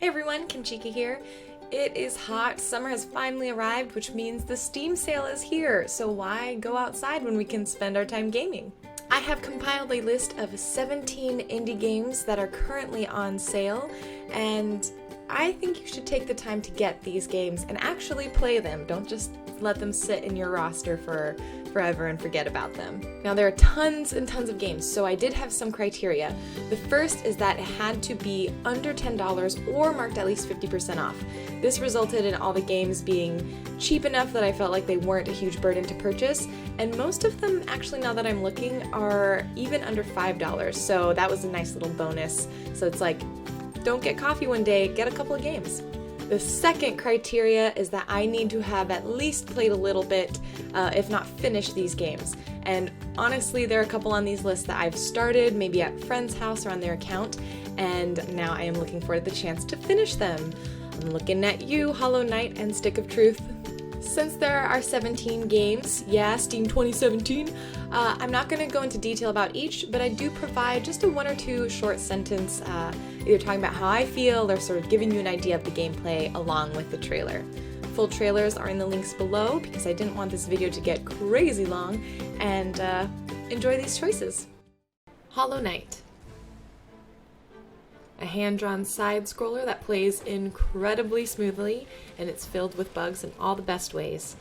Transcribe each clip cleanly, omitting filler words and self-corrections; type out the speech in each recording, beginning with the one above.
Hey everyone, Kimchica here. It is hot, summer has finally arrived, which means the Steam sale is here, so why go outside when we can spend our time gaming? I have compiled a list of 17 indie games that are currently on sale, and I think you should take the time to get these games and actually play them. Don't just let them sit in your roster for forever and forget about them. Now there are tons and tons of games, so I did have some criteria. The first is that it had to be under $10 or marked at least 50% off. This resulted in all the games being cheap enough that I felt like they weren't a huge burden to purchase, and most of them, actually now that I'm looking, are even under $5, so that was a nice little bonus. So it's like, don't get coffee one day, get a couple of games. The second criteria is that I need to have at least played a little bit, if not finished these games. And honestly, there are a couple on these lists that I've started, maybe at a friend's house or on their account, and now I am looking for the chance to finish them. I'm looking at you, Hollow Knight and Stick of Truth. Since there are 17 games, yeah, Steam 2017, I'm not going to go into detail about each, but I do provide just a one or two short sentence, either talking about how I feel or sort of giving you an idea of the gameplay along with the trailer. Full trailers are in the links below because I didn't want this video to get crazy long, and enjoy these choices. Hollow Knight. A hand-drawn side-scroller that plays incredibly smoothly, and it's filled with bugs in all the best ways.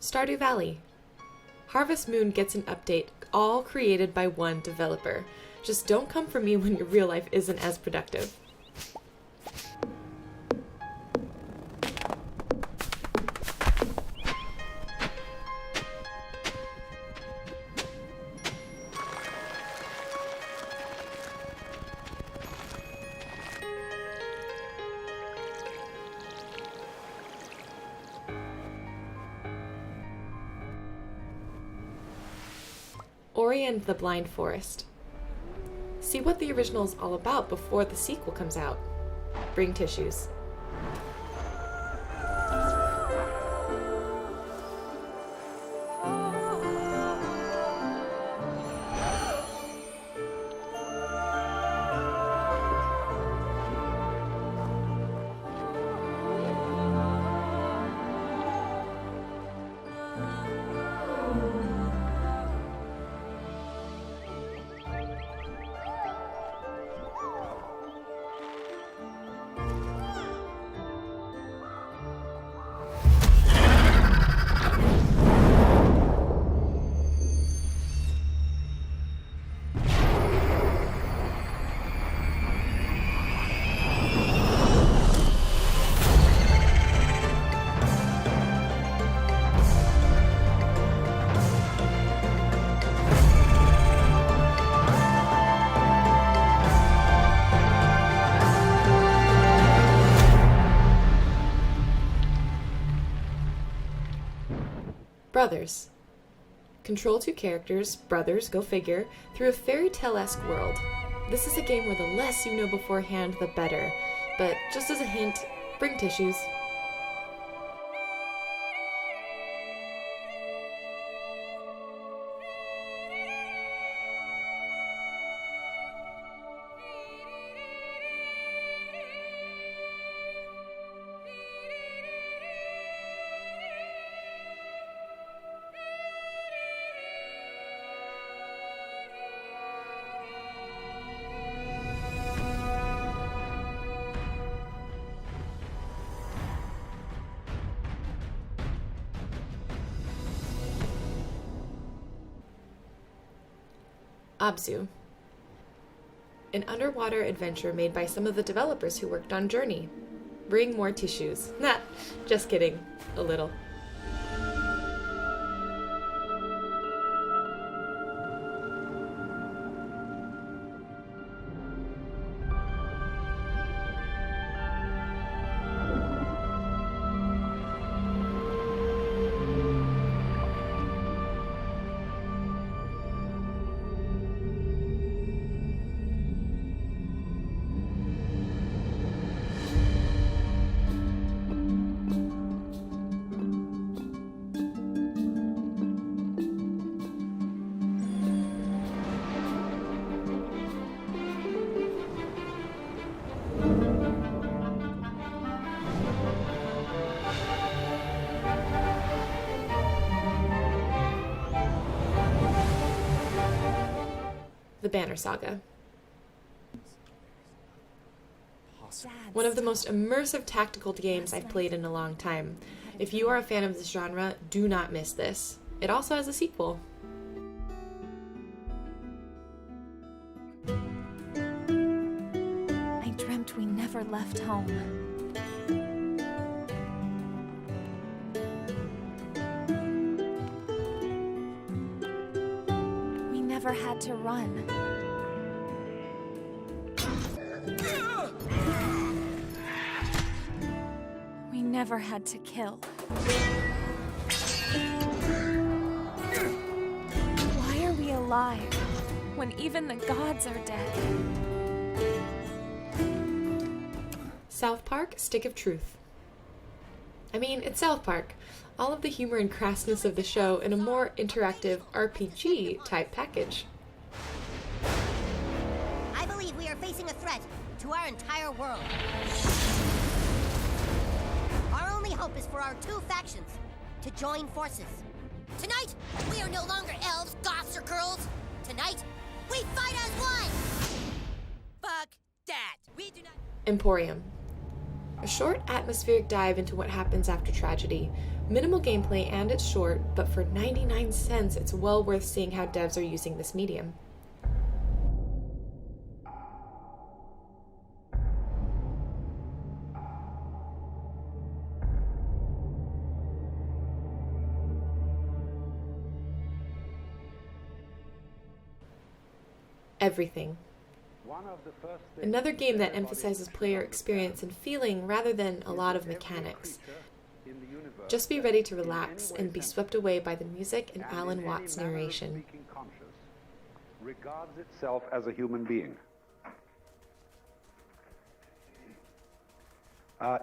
Stardew Valley. Harvest Moon gets an update, all created by one developer. Just don't come for me when your real life isn't as productive. Ori and the Blind Forest. See what the original is all about before the sequel comes out. Bring tissues. Brothers. Control two characters, brothers, go figure, through a fairy tale-esque world. This is a game where the less you know beforehand, the better. But just as a hint, bring tissues. Abzu. An underwater adventure made by some of the developers who worked on Journey. Bring more tissues. Nah, just kidding. A little. Banner Saga. One of the most immersive tactical games I've played in a long time. If you are a fan of this genre, do not miss this. It also has a sequel. I dreamt we never left home. We never had to run. We never had to kill. Why are we alive when even the gods are dead? South Park: Stick of Truth. I mean, it's South Park. All of the humor and crassness of the show in a more interactive RPG-type package. I believe we are facing a threat to our entire world. Our only hope is for our two factions to join forces. Tonight, we are no longer elves, goths, or girls. Tonight, we fight as one! Fuck that! We do not... Emporium. A short, atmospheric dive into what happens after tragedy. Minimal gameplay and it's short, but for 99 cents, it's well worth seeing how devs are using this medium. Everything. Another game that emphasizes player experience and feeling rather than a lot of mechanics. Just be ready to relax and be swept away by the music and Alan Watts' narration. Regards itself as a human being.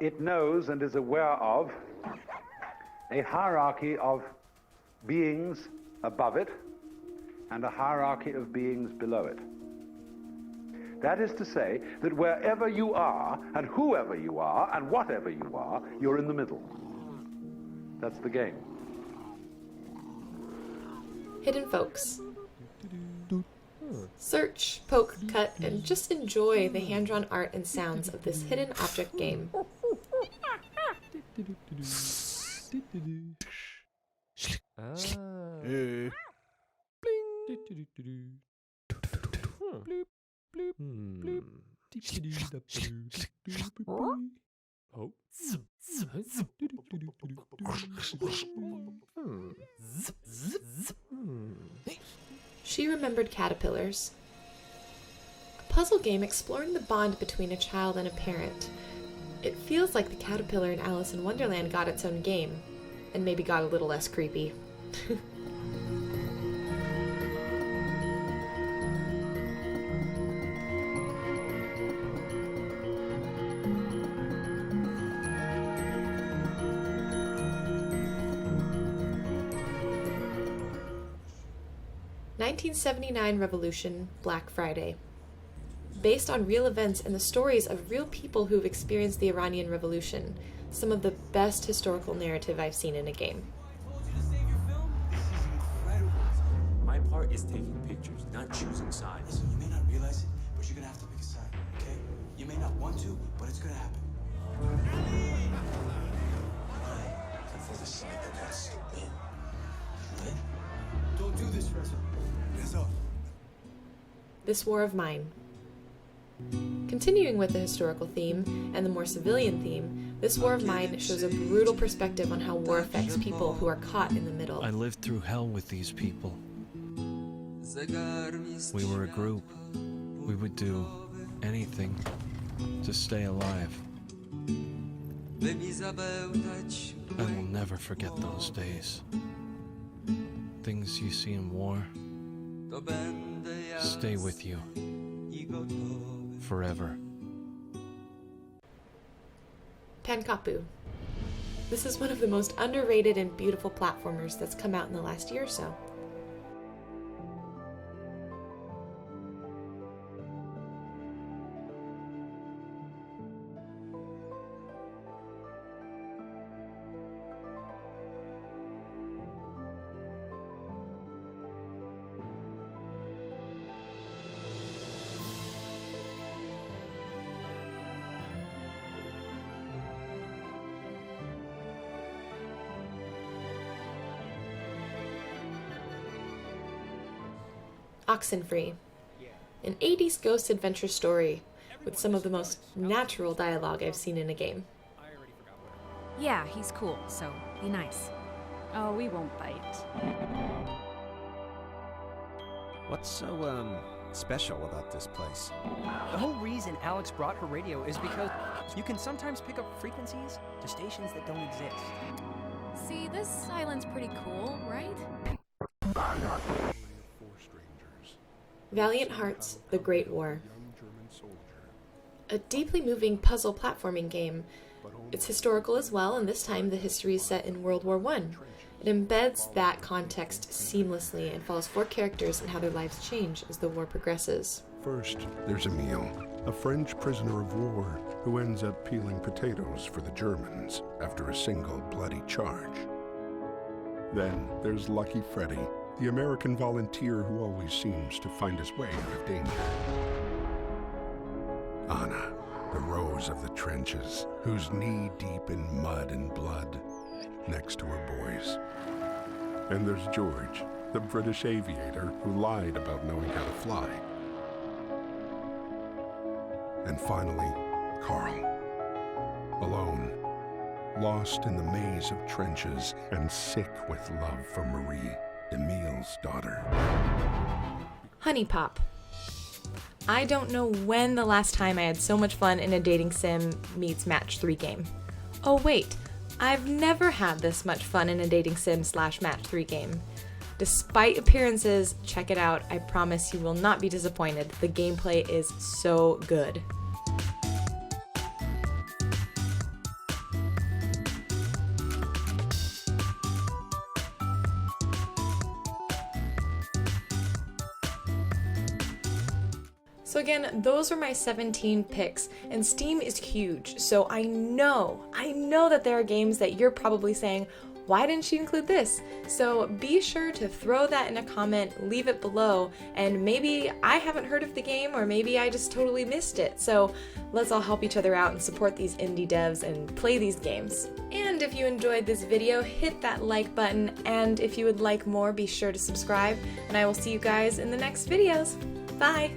It knows and is aware of a hierarchy of beings above it and a hierarchy of beings below it. That is to say that wherever you are, and whoever you are, and whatever you are, you're in the middle. That's the game. Hidden Folks. Search, poke, cut, and just enjoy the hand-drawn art and sounds of this hidden object game. She Remembered Caterpillars. A puzzle game exploring the bond between a child and a parent. It feels like the caterpillar in Alice in Wonderland got its own game, and maybe got a little less creepy. (1979) Revolution, Black Friday. Based on real events and the stories of real people who've experienced the Iranian Revolution, some of the best historical narrative I've seen in a game. My part is taking pictures, not choosing sides. You may not realize it, but you're gonna have to pick a side, okay? You may not want to, but it's gonna happen. For the side that wants to win. Right? Don't do this, Reza. Reza. This War of Mine. Continuing with the historical theme and the more civilian theme, This War of Mine shows a brutal perspective on how war affects people who are caught in the middle. I lived through hell with these people. We were a group. We would do anything to stay alive. I will never forget those days. Things you see in war stay with you forever. Pankapu. This is one of the most underrated and beautiful platformers that's come out in the last year or so. Oxenfree, an 80s ghost adventure story with some of the most natural dialogue I've seen in a game. Yeah, he's cool, so be nice. Oh, we won't bite. What's so, special about this place? The whole reason Alex brought her radio is because you can sometimes pick up frequencies to stations that don't exist. See, this island's pretty cool, right? Valiant Hearts: The Great War. A deeply moving puzzle platforming game. It's historical as well, and this time the history is set in World War I. It embeds that context seamlessly and follows 4 characters and how their lives change as the war progresses. First, there's Emile, a French prisoner of war who ends up peeling potatoes for the Germans after a single bloody charge. Then there's Lucky Freddy, the American volunteer who always seems to find his way out of danger. Anna, the rose of the trenches, who's knee-deep in mud and blood, next to her boys. And there's George, the British aviator who lied about knowing how to fly. And finally, Carl, alone, lost in the maze of trenches and sick with love for Marie, Emile's daughter. HuniePop. I don't know when the last time I had so much fun in a dating sim meets match 3 game. Oh wait, I've never had this much fun in a dating sim / match 3 game. Despite appearances, check it out. I promise you will not be disappointed. The gameplay is so good. So again, those are my 17 picks, and Steam is huge, so I know that there are games that you're probably saying, why didn't she include this? So be sure to throw that in a comment, leave it below, and maybe I haven't heard of the game, or maybe I just totally missed it. So let's all help each other out and support these indie devs and play these games. And if you enjoyed this video, hit that like button, and if you would like more, be sure to subscribe, and I will see you guys in the next videos. Bye!